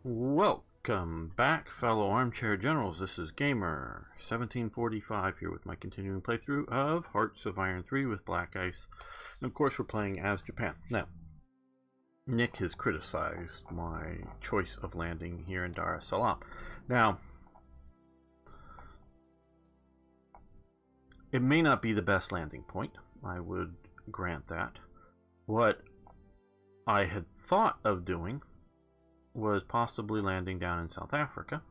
Welcome back, fellow armchair generals. This is Gamer 1745 here with my continuing playthrough of Hearts of Iron 3 with Black Ice. And of course, we're playing as Japan. Now, Nick has criticized my choice of landing here in Dar es Salaam. Now, it may not be the best landing point. I would grant that. What I had thought of doing was possibly landing down in South Africa,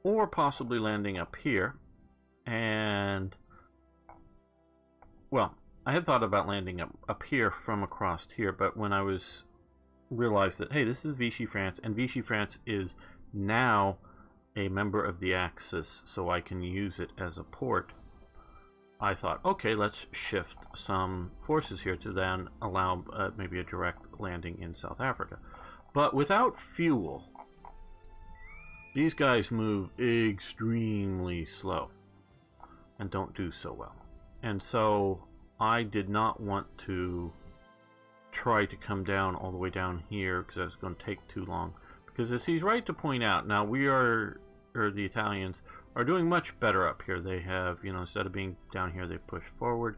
or possibly landing up here. And, well, I had thought about landing up here from across here, but when I realized that, hey, this is Vichy France, and Vichy France is now a member of the Axis, so I can use it as a port, I thought, okay, let's shift some forces here to then allow maybe a direct landing in South Africa. But without fuel, these guys move extremely slow and don't do so well. And so I did not want to try to come down all the way down here because that's going to take too long. Because as he's right to point out, now the Italians are doing much better up here. They have, instead of being down here, they push forward.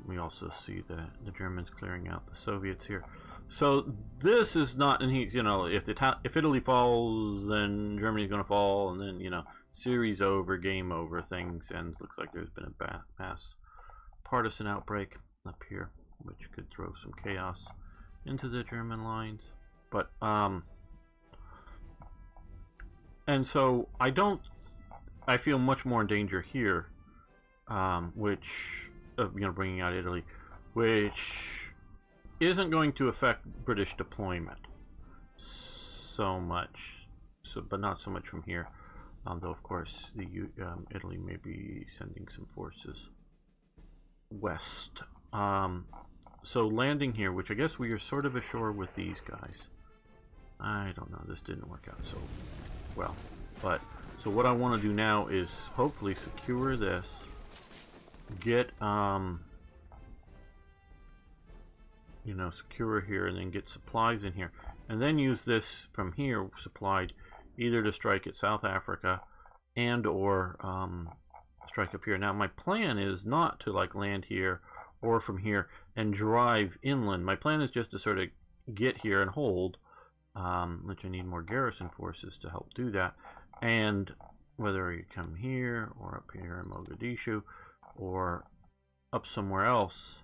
We also see the Germans clearing out the Soviets here. So this is not, and he's, if Italy falls, then Germany's going to fall, and then, series over, game over things, and it looks like there's been a mass partisan outbreak up here, which could throw some chaos into the German lines. But, and so I feel much more in danger here, bringing out Italy, which isn't going to affect British deployment so much, but not so much from here. Though of course Italy may be sending some forces west. So landing here, which I guess we are sort of ashore with these guys. I don't know. This didn't work out so well, but so what I want to do now is hopefully secure this, get secure here, and then get supplies in here, and then use this from here supplied either to strike at South Africa and or strike up here. Now my plan is not to land here or from here and drive inland. My plan is just to sort of get here and hold, which I need more garrison forces to help do that. And whether you come here or up here in Mogadishu or up somewhere else,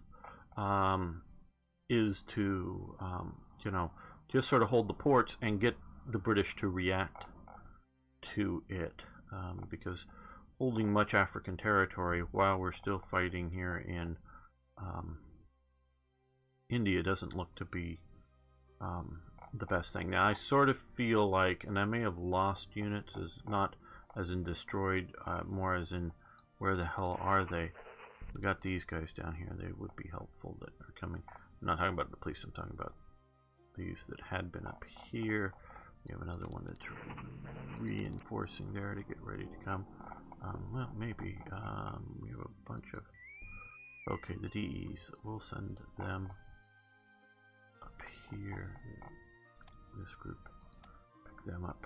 is to just sort of hold the ports and get the British to react to it, because holding much African territory while we're still fighting here in India doesn't look to be the best thing. Now I sort of feel like, and I may have lost units, not as in destroyed, more as in where the hell are they? We got these guys down here. They would be helpful that are coming. I'm not talking about the police, I'm talking about these that had been up here. We have another one that's reinforcing there to get ready to come. Well, maybe. We have a bunch of... Okay, the DEs. We'll send them up here. This group. Pick them up.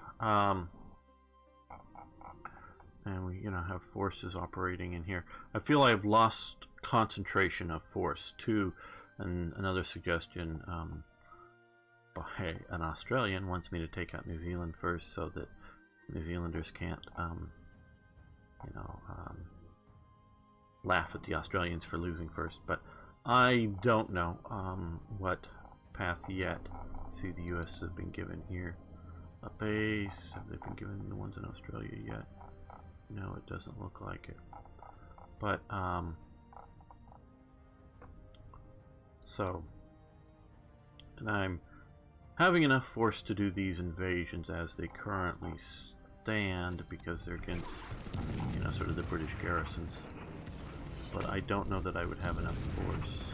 And we, have forces operating in here. I feel I have lost concentration of force too. And another suggestion by an Australian wants me to take out New Zealand first, so that New Zealanders can't, laugh at the Australians for losing first. But I don't know what path yet. See, the U.S. have been given here a base. Have they been given the ones in Australia yet? No, it doesn't look like it. But so, and I'm having enough force to do these invasions as they currently stand, because they're against, sort of the British garrisons. But I don't know that I would have enough force.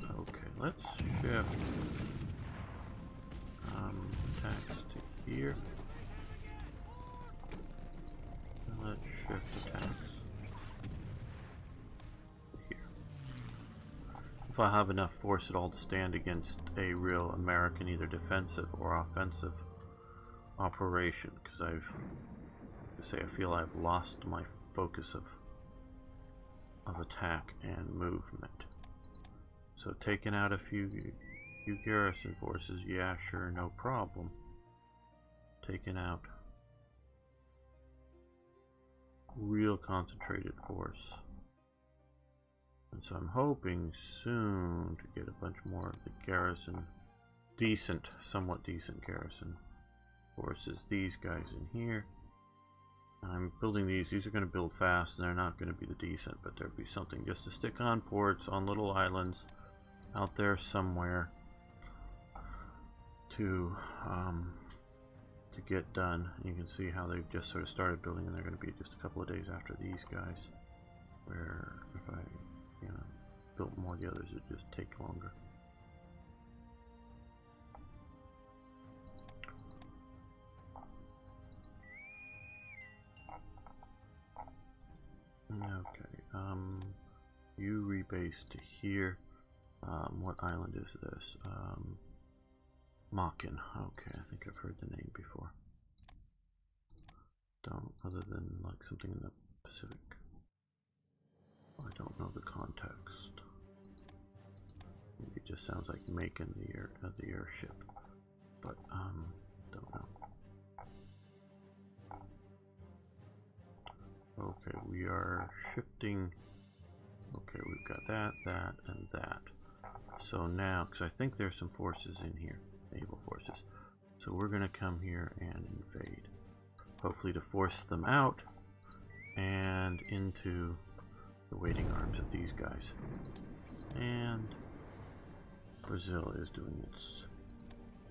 Okay, let's shift attacks to here. And let's shift attacks here. If if I have enough force at all to stand against a real American either defensive or offensive operation, because I feel I've lost my focus of attack and movement. So taking out a few garrison forces, yeah, sure, no problem. Taking out real concentrated force. And so I'm hoping soon to get a bunch more of the garrison, somewhat decent garrison forces. These guys in here. I'm building these. These are going to build fast, and they're not going to be the decent, but there'll be something just to stick on ports, on little islands, out there somewhere to get done. You can see how they've just sort of started building, and they're going to be just a couple of days after these guys. Where if I, built more of the others, it'd just take longer. Okay, you rebase to here. What island is this? Makin. Okay, I think I've heard the name before. Don't, other than like something in the Pacific. I don't know the context. It just sounds like making the airship, but don't know. Okay, we are shifting. Okay, we've got that, and that. So now, because I think there's some forces in here, naval forces. So we're going to come here and invade. Hopefully to force them out and into the waiting arms of these guys. And Brazil is doing its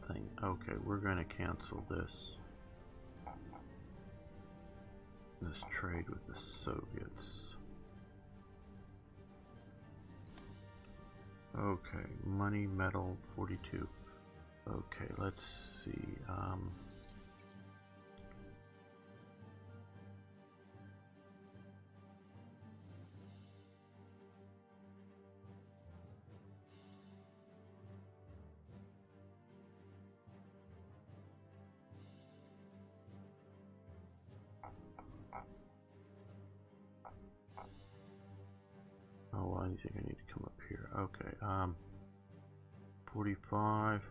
thing. Okay, we're going to cancel this trade with the Soviets. Okay, money, metal, 42. Okay, let's see. Oh, well, I think I need to come up here. Okay, 45,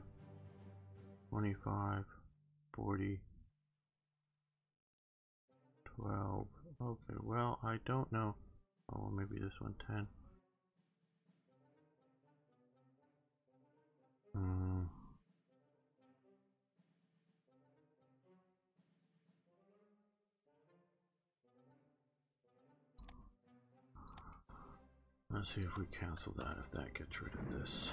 25, 40, 12. Okay, well, I don't know. Oh, well, maybe this one, 10. Let's see if we cancel that, if that gets rid of this.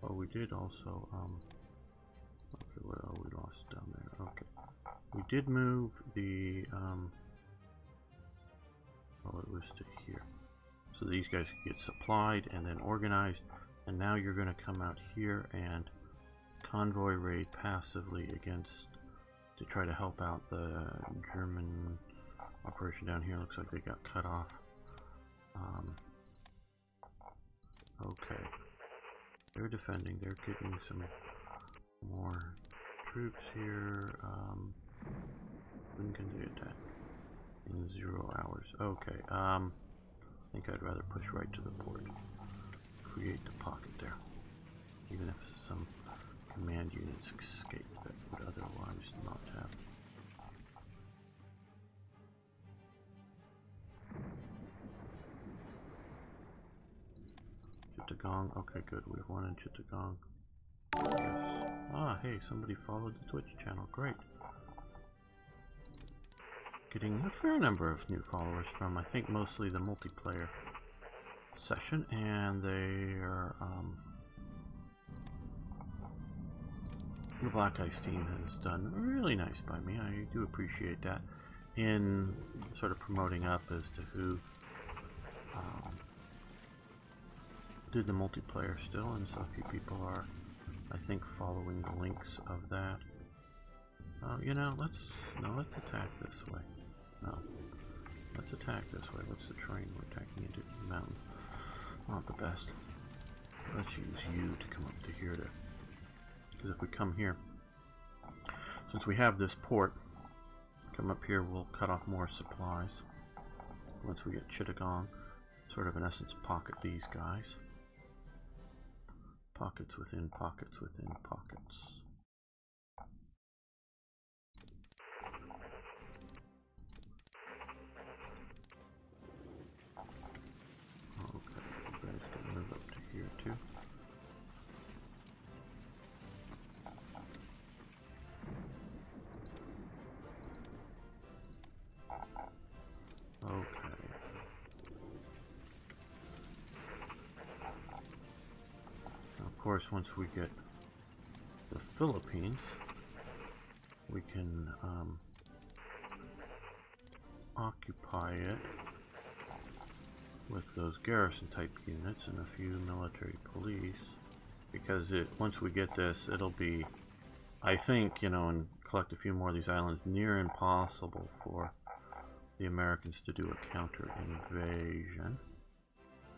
Oh, we did also, okay, well, we lost down there, okay. We did move the, oh, it was to here. So these guys get supplied and then organized, and now you're going to come out here and convoy raid passively against, to try to help out the German operation down here. Looks like they got cut off. Okay. They're defending. They're getting some more troops here. When can they attack? In 0 hours. Okay. I think I'd rather push right to the port. Create the pocket there. Even if some command units escape that would otherwise not have. Chittagong. Okay, good. We have one in Chittagong. Yes. Ah, hey, somebody followed the Twitch channel. Great. Getting a fair number of new followers from, I think, mostly the multiplayer session, and they are, the Black Ice team has done really nice by me. I do appreciate that in sort of promoting up as to who did the multiplayer still, and so a few people are, I think, following the links of that. You know, let's attack this way. No, let's attack this way. What's the terrain we're attacking into? The mountains. Not the best. Let's use you to come up to here to, because if we come here, since we have this port, come up here, we'll cut off more supplies. Once we get Chittagong, sort of in essence pocket these guys. Pockets within pockets within pockets. Okay, you guys can move up to here too. Okay. Now, of course, once we get the Philippines, we can occupy it with those garrison type units and a few military police, because once we get this, it'll be, I think, you know, and collect a few more of these islands, near impossible for the Americans to do a counter invasion.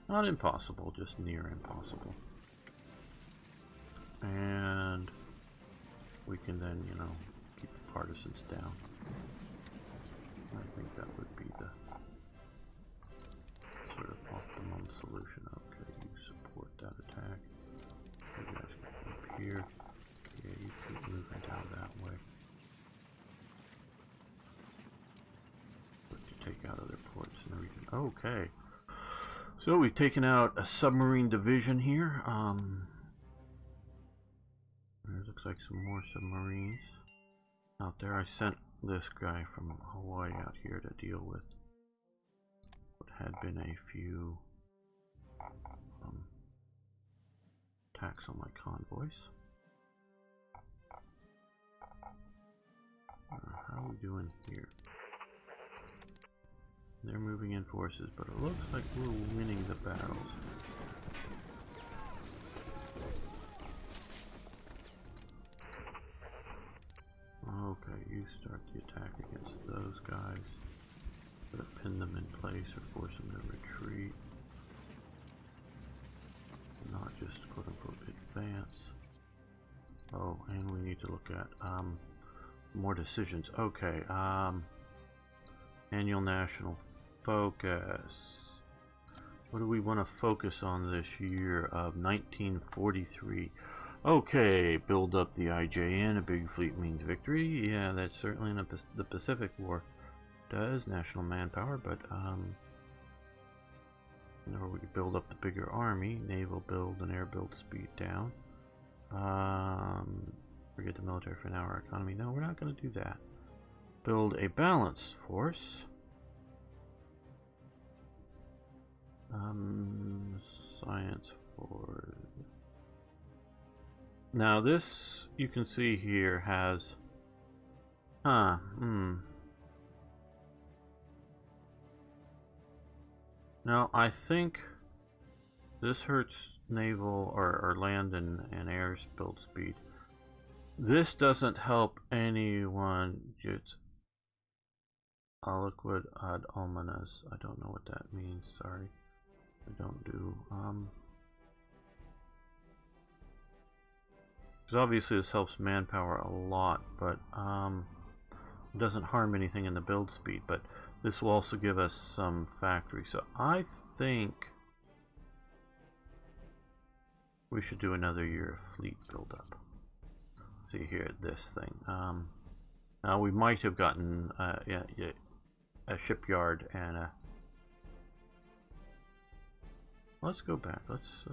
Not impossible, just near impossible. And we can then, you know, keep the partisans down. I think that would be the sort of optimum solution. Okay, you support that attack. You guys can come up here. Yeah, you keep moving down that way. To take out other ports in the region. Okay. So we've taken out a submarine division here. There looks like some more submarines out there. I sent this guy from Hawaii out here to deal with what had been a few attacks on my convoys. How are we doing here? They're moving in forces, but it looks like we're winning the battles. Okay, you start the attack against those guys. Gotta pin them in place or force them to retreat. Not just quote unquote advance. Oh, and we need to look at more decisions. Okay, annual national focus. What do we want to focus on this year of 1943? Okay, build up the IJN. A big fleet means victory. Yeah, that's certainly in the Pacific War does. National manpower, but you know, we could build up the bigger army. Naval build and air build speed down. Forget the military for now. Our economy. No, we're not going to do that. Build a balanced force. Science for. Now this, you can see here, has Now I think this hurts naval or land and air build speed. This doesn't help anyone. It's aliquid ad hominis. I don't know what that means, sorry. I don't do because obviously this helps manpower a lot, but it doesn't harm anything in the build speed, but this will also give us some factory. So I think we should do another year of fleet buildup. See here, this thing. Now we might have gotten a shipyard and a. Let's go back. Let's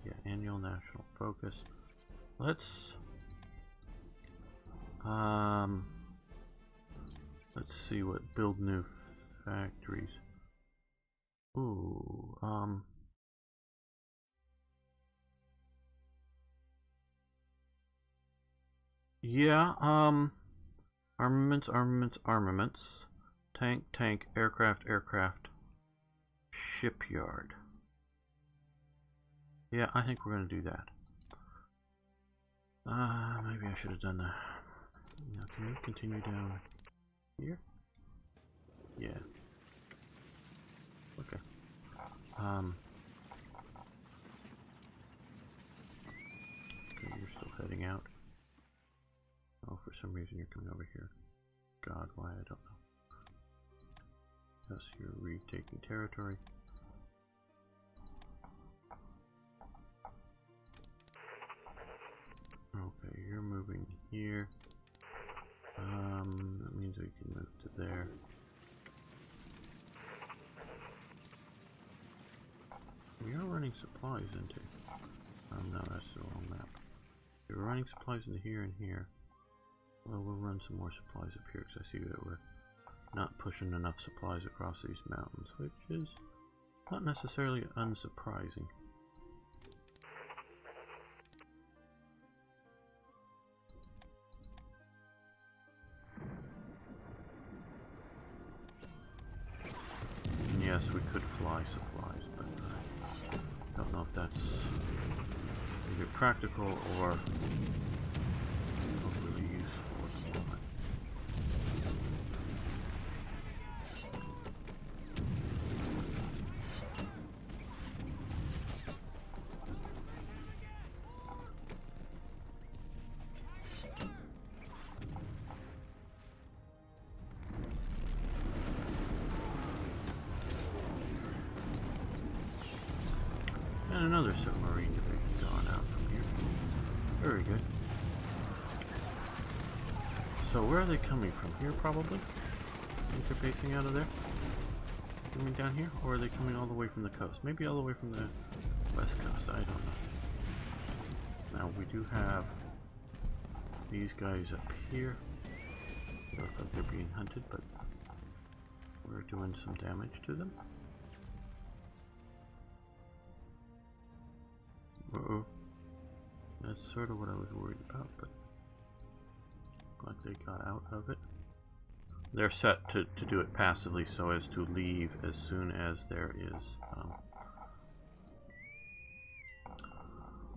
yeah, annual national focus. Let's see what build new factories. Ooh, yeah, armaments, tank, aircraft, shipyard. Yeah, I think we're going to do that. Maybe I should have done that. Now, can you continue down here? Yeah. Okay. Okay, you're still heading out. Oh, for some reason you're coming over here. God, why, I don't know. Yes, you're retaking territory. Okay, you're moving here. That means we can move to there. We are running supplies into... Oh no, that's the wrong map. We're running supplies into here and here. Well, we'll run some more supplies up here because I see that we're not pushing enough supplies across these mountains, which is not necessarily unsurprising. And yes, we could fly supplies, but I don't know if that's either practical or really useful at the moment. And another submarine division gone out from here. Very good. So where are they coming from? Here probably? I think they're facing out of there? Coming down here? Or are they coming all the way from the coast? Maybe all the way from the west coast, I don't know. Now we do have these guys up here. They look like they're being hunted, but we're doing some damage to them. Uh-oh. That's sort of what I was worried about, but glad they got out of it. They're set to do it passively so as to leave as soon as there is...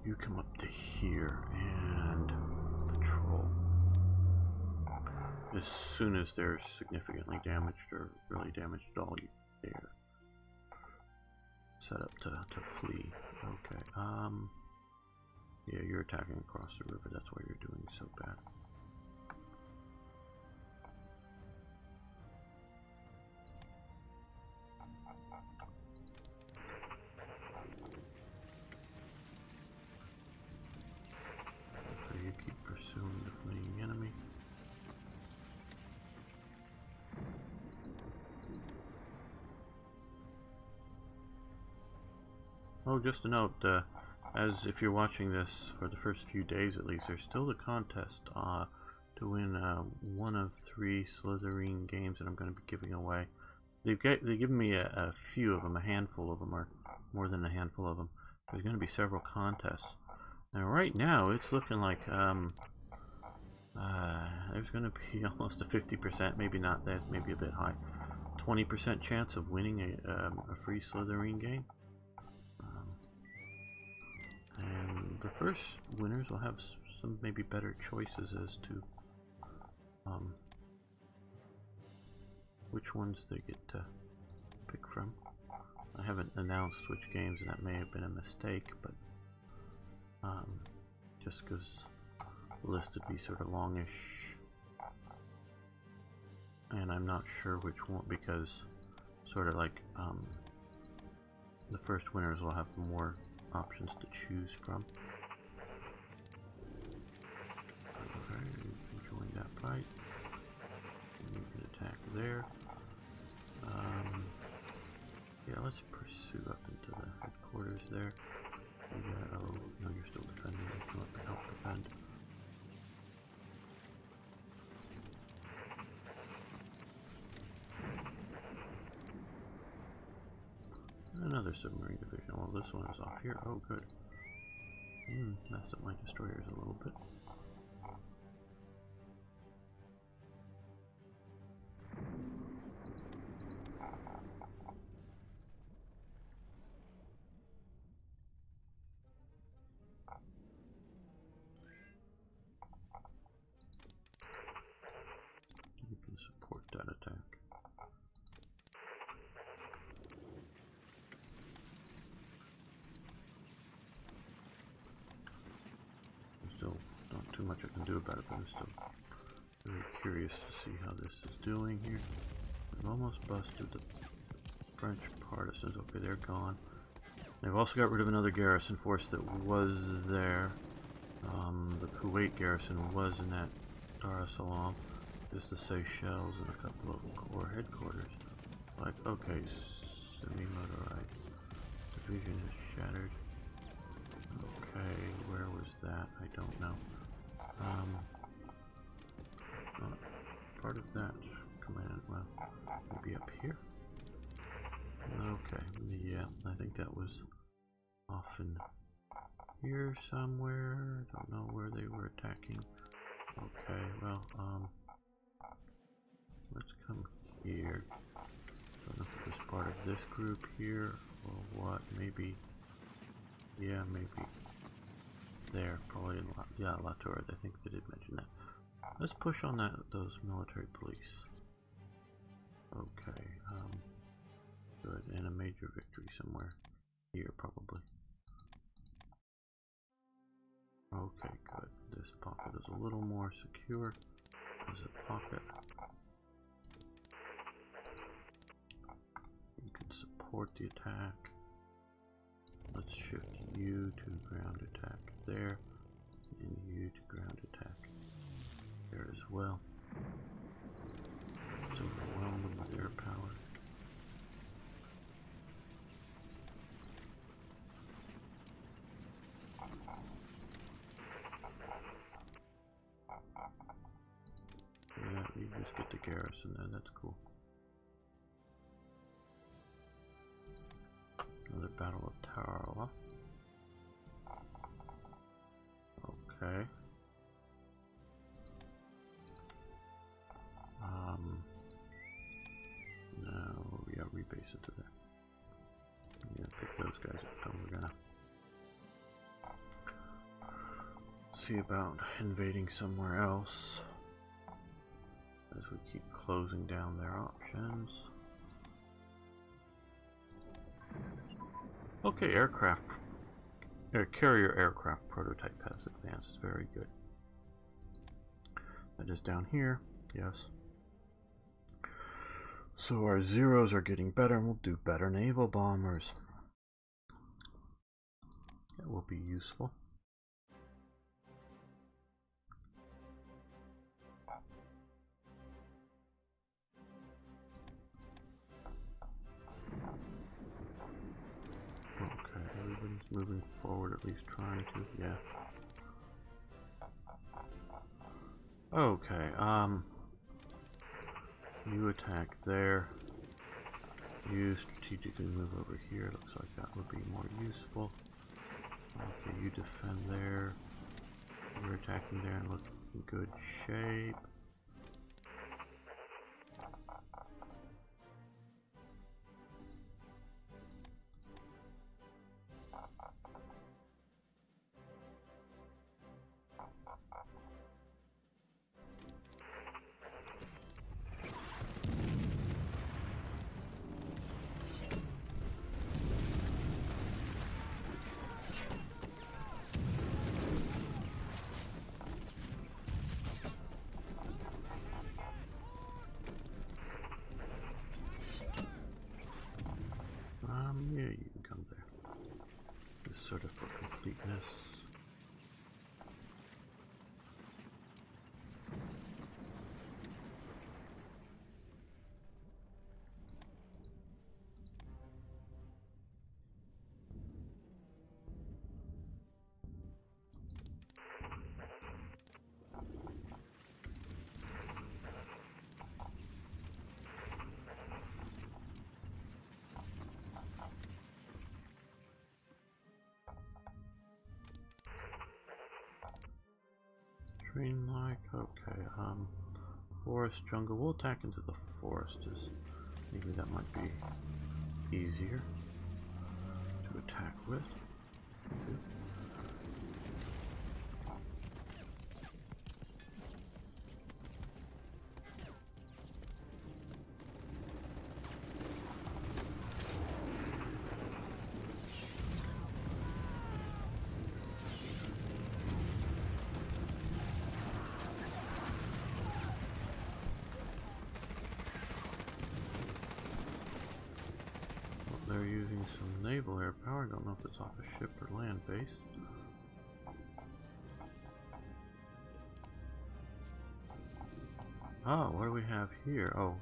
you come up to here and patrol. As soon as they're significantly damaged or really damaged at all, they're set up to flee. Okay, yeah, you're attacking across the river, that's why you're doing so bad. Okay, you keep pursuing the fleeing enemy. Oh, just a note, as if you're watching this for the first few days at least, there's still the contest to win one of 3 Slytherin games that I'm going to be giving away. They've given me a few of them, a handful of them, or more than a handful of them. There's going to be several contests. Now right now it's looking like there's going to be almost a 50%, maybe not that, maybe a bit high, 20% chance of winning a free Slytherin game. And the first winners will have some maybe better choices as to which ones they get to pick from. I haven't announced which games, and that may have been a mistake, but just because the list would be sort of longish, and I'm not sure which one, because sort of like the first winners will have more options to choose from. Okay, you join that fight. You can attack there. Yeah, let's pursue up into the headquarters there. Oh, no, you're still defending. Come up and help defend. Another submarine division. Well, this one is off here. Oh, good. Messed up my destroyers a little bit. too much I can do about it, but I'm still very curious to see how this is doing here. I've almost busted the French partisans. Okay, they're gone. They've also got rid of another garrison force that was there. The Kuwait garrison was in that Dar es Salaam. Just the Seychelles and a couple of corps headquarters. Like, okay, semi-motorized division is shattered. Okay, where was that? I don't know. Part of that command, well, maybe up here? Okay, yeah, I think that was off in here somewhere. Don't know where they were attacking. Okay, well, let's come here. Don't know if it was part of this group here or what. Maybe, yeah, maybe there. Probably in La Torre. I think they did mention that. Let's push on those military police. Okay, good, and a major victory somewhere here probably. Okay, good. This pocket is a little more secure as a pocket. You can support the attack. Let's shift you to ground attack there, and you to ground attack there as well. Let's overwhelm them with air power. Yeah, you just get the garrison there, that's cool. Another Battle of Tarawa. Okay. No, yeah, rebase it to there. Yeah, pick those guys up, and we're gonna see about invading somewhere else as we keep closing down their options. Okay, carrier aircraft prototype has advanced. Very good. That is down here, yes. So our zeros are getting better, and we'll do better naval bombers. That will be useful. Okay, everybody's moving forward, at least trying to, yeah. Okay, you attack there. You strategically move over here. Looks like that would be more useful. Okay, you defend there. You're attacking there and look in good shape. Yeah, you can come there. Just sort of for completeness. Dreamlike, okay, forest, jungle, we'll attack into the forest, maybe that might be easier to attack with. they're using some naval air power. I don't know if it's off a ship or land base. Oh, what do we have here? Oh,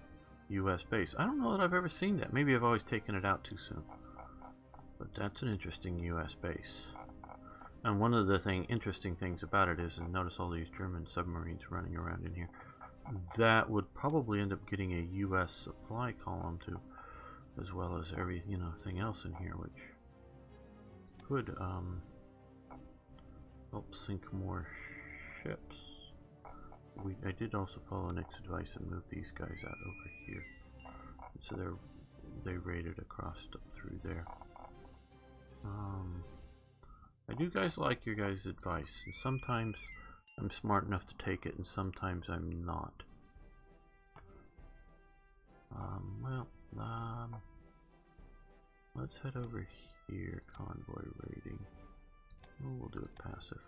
U.S. base. I don't know that I've ever seen that. Maybe I've always taken it out too soon. But that's an interesting U.S. base. And one of the interesting things about it is, and notice all these German submarines running around in here, that would probably end up getting a U.S. supply column too, as well as every, thing else in here, which could help sink more ships. I did also follow Nick's advice and move these guys out over here, so they raided across up through there. I do like your guys' advice, and sometimes I'm smart enough to take it, and sometimes I'm not. Let's head over here. Convoy raiding. Oh, we'll do it passive.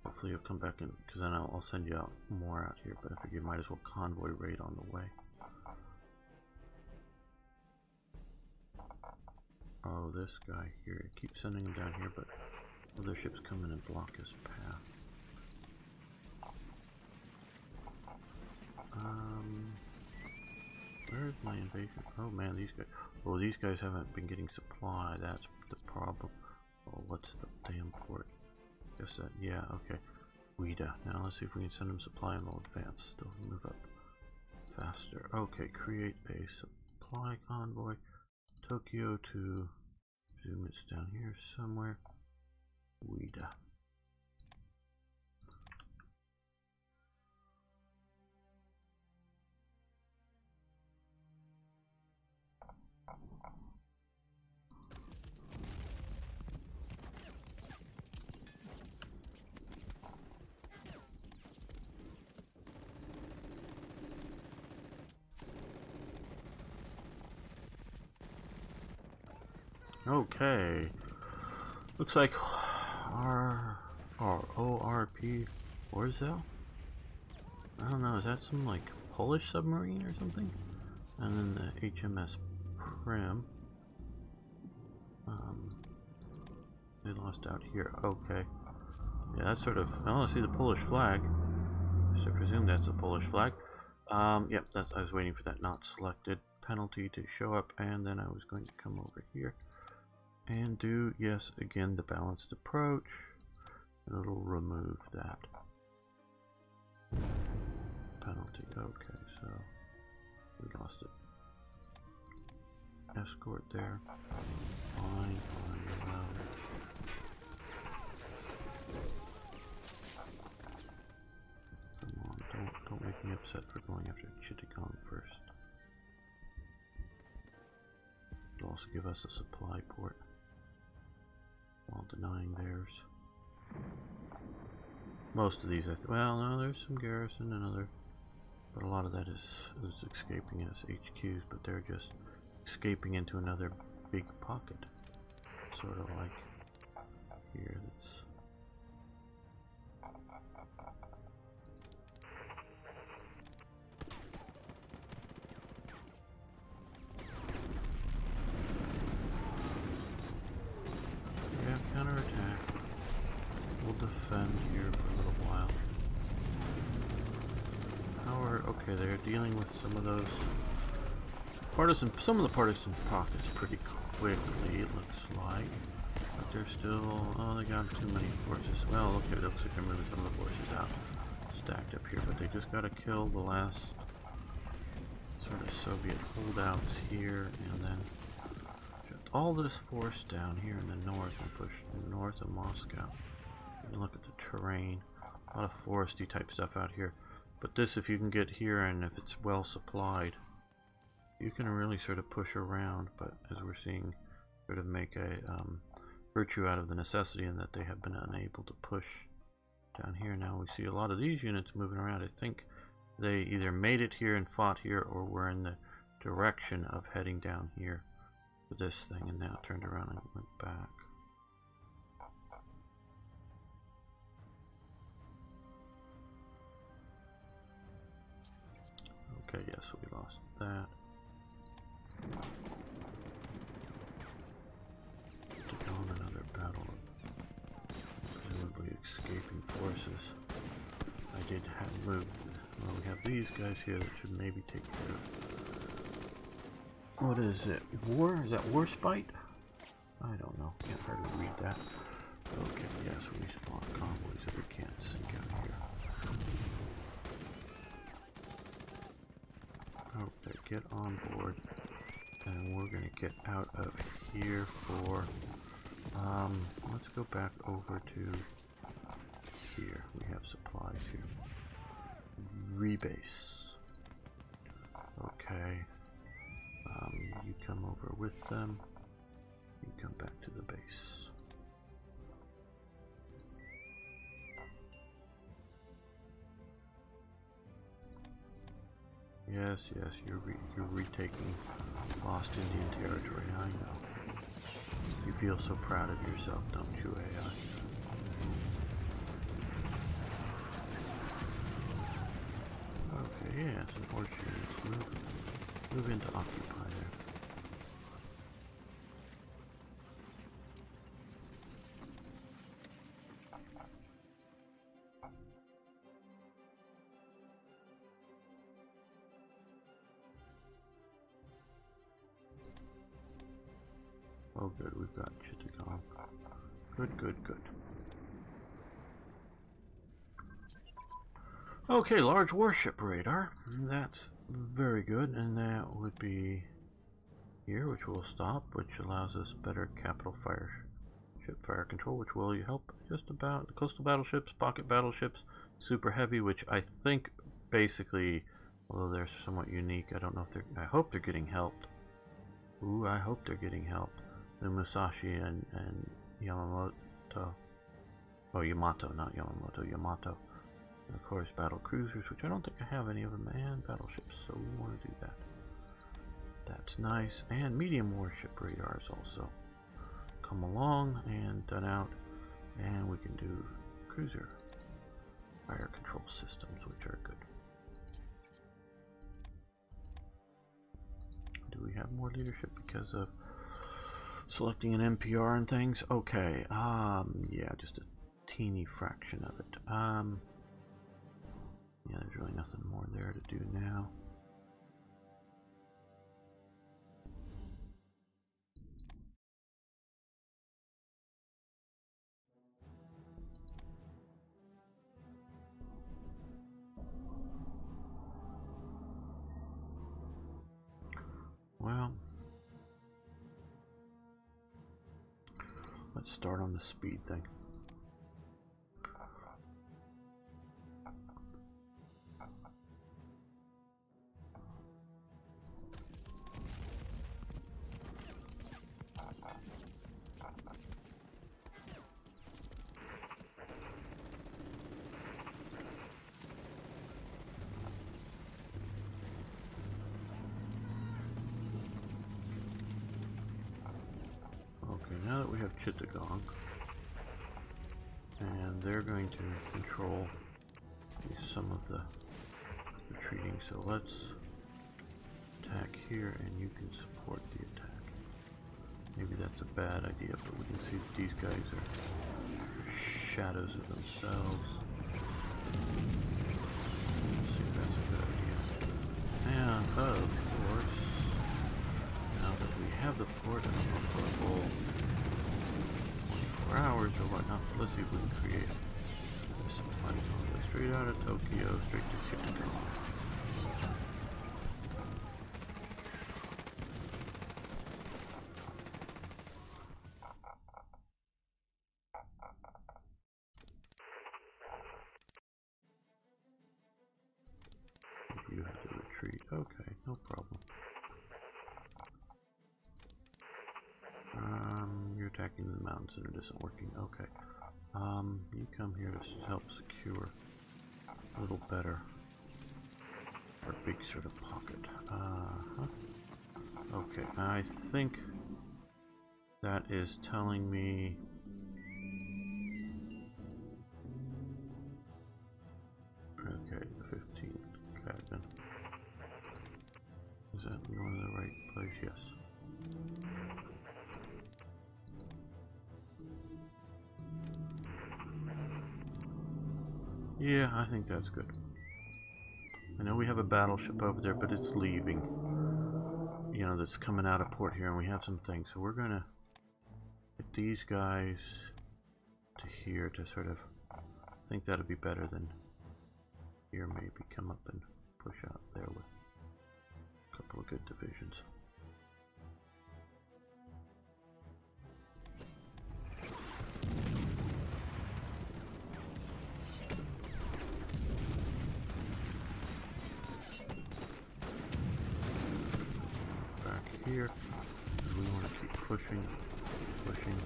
Hopefully you'll come back in, because then I'll send you out more out here, but I figure you might as well convoy raid on the way. Oh, this guy here. I keep sending him down here, but other ships come in and block his path. Where's my invasion? Oh man, these guys. Oh, these guys haven't been getting supply. That's the problem. Oh, what's the damn port? Guess that. Yeah, okay. Ueda. Now let's see if we can send them supply and they'll advance. They'll move up faster. Okay, create a supply convoy. Tokyo to zoom. It's down here somewhere. Ueda. Okay, looks like our ORP Orzel. I don't know, is that some like Polish submarine or something? And then the HMS Prim. They lost out here. Okay, yeah, that's sort of. I want to see the Polish flag, so I presume that's a Polish flag. Yep, I was waiting for that not selected penalty to show up, and then I was going to come over here and do, yes, again, the balanced approach, and it'll remove that penalty. Okay, so we lost it. Escort there. Fine, well. Come on, don't make me upset for going after Chittagong first. It'll also give us a supply port while denying theirs. Most of these, well, no, there's some garrison and other, but a lot of that is escaping as HQs, but they're just escaping into another big pocket, sort of like here. That's counterattack. We'll defend here for a little while. Okay, they're dealing with some of those some of the partisan pockets pretty quickly, it looks like. But they're still, oh, they got too many forces. Well, okay, it looks like they're moving some of the forces out, stacked up here, but they just gotta kill the last sort of Soviet holdouts here, and then all this force down here in the north and push north of Moscow. And look at the terrain. A lot of foresty type stuff out here. But this, if you can get here and if it's well supplied, you can really sort of push around. But as we're seeing, sort of make a virtue out of the necessity in that they have been unable to push down here. Now we see a lot of these units moving around. I think they either made it here and fought here, or were in the direction of heading down here for this thing, and now turned around and went back. Okay, yes, we lost that. move. Well, we have these guys here that should maybe take care of. What is it? War? Is that war spite? I don't know. Can't hardly read that. Okay, yes, we spawn convoys that we can't sink out here. Okay, get on board. And we're gonna get out of here for let's go back over to here. We have supplies here. Rebase. Okay. You come over with them. You come back to the base. Yes, yes, you're retaking lost Indian territory. I know. You feel so proud of yourself, don't you, AI? Okay, yeah, some orchards. Move into occupy there. Oh good, we've got Chittagong. Good, good, good. Okay, large warship radar. That's very good, and that would be here, which will stop, which allows us better capital ship fire control, which will help just about the coastal battleships, pocket battleships, super heavy, which I think basically, although they're somewhat unique, I don't know if they're, I hope they're getting helped. Ooh, I hope they're getting helped. The Musashi and Yamamoto. Oh, Yamato, not Yamamoto, Yamato. And of course, battle cruisers, which I don't think I have any of them, and battleships, so we want to do that. That's nice. And medium warship radars also come along and done out. And we can do cruiser fire control systems, which are good. Do we have more leadership because of selecting an NPR and things? Okay, yeah, just a teeny fraction of it. Yeah, there's really nothing more there to do now. Well, let's start on the speed thing. Now that we have Chittagong, and they're going to control some of the retreating, so let's attack here and you can support the attack. Maybe that's a bad idea, but we can see that these guys are shadows of themselves. Let's see if that's a good idea. And of course, now that we have the port and I'm for a full 24 hours or whatnot, let's see if we can create a supply zone. Go straight out of Tokyo, straight to Chittagong. You have to retreat. Okay, no problem. You're attacking the mountains and it isn't working. Okay. You come here to help secure a little better our big sort of pocket. Okay, I think that is telling me okay, the 15th cabin. Is that going to the right place? Yes. Yeah, I think that's good. I know we have a battleship over there, but it's leaving. You know, that's coming out of port here, and we have some things. So we're gonna get these guys to here to sort of, I think that'd be better than here. Maybe come up and push out there with a couple of good divisions. Here, because we want to keep pushing, pushing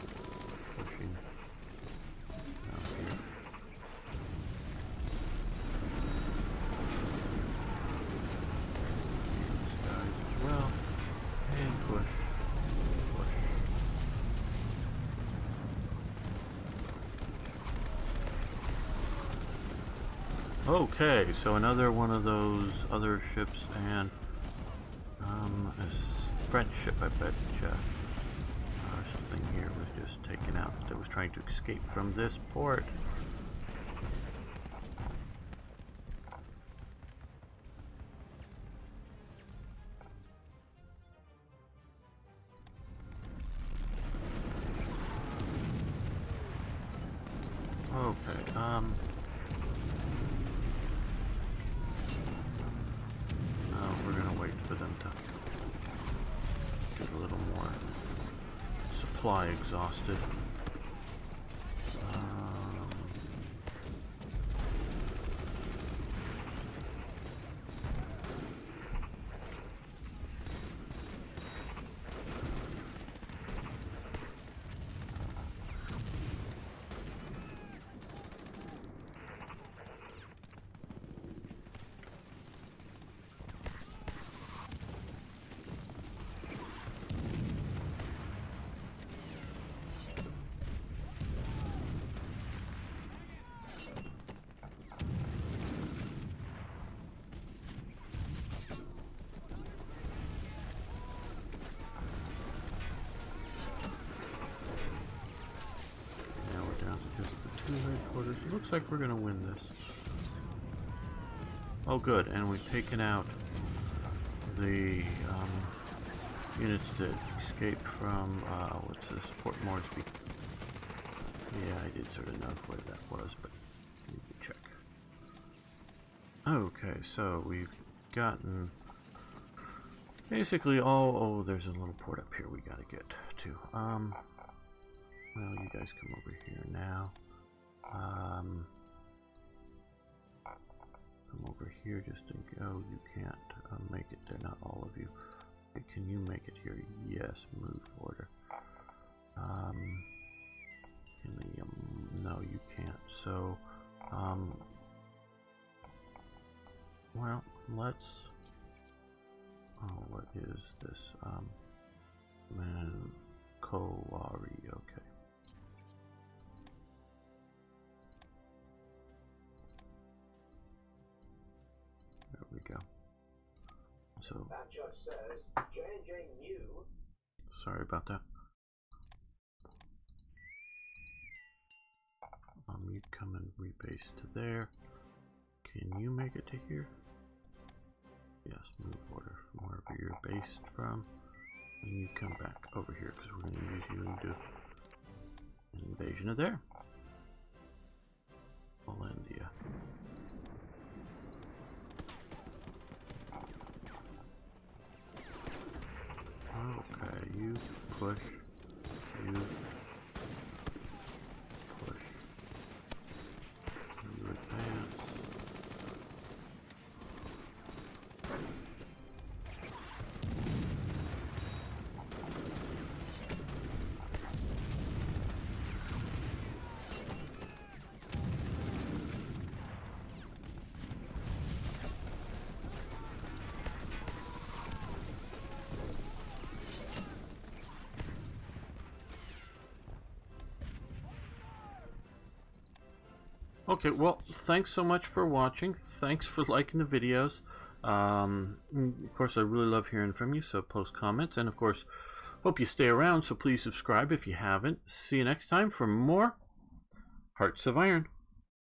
down here. These guys as well, and push. Okay, so another one of those other ships, and a French ship, I bet, or something here was just taken out that was trying to escape from this port. Okay, no, we're gonna wait for them to get a little more supply exhausted. Headquarters. It looks like we're gonna win this. Oh good, and we've taken out the units that escaped from what's this, Port Moresby. Yeah, I did sort of know where that was, but I need to check. Okay, so we've gotten basically all. Oh, there's a little port up here we gotta get to. Well, you guys come over here now. Come over here just to go. You can't make it there, not all of you. Okay, can you make it here? Yes, move order. No, you can't. So, well, let's. Oh, what is this? Mankowari. Okay. There we go. So that judge says J&J knew. Sorry about that. You come and rebase to there. Can you make it to here? Yes, move order from wherever you're based from. And you come back over here because we're going to use you and do an invasion of there. India. Okay, you push, you push, you advance. Okay, well, thanks so much for watching. Thanks for liking the videos. Of course, I really love hearing from you, so post comments. And, of course, hope you stay around, so please subscribe if you haven't. See you next time for more Hearts of Iron.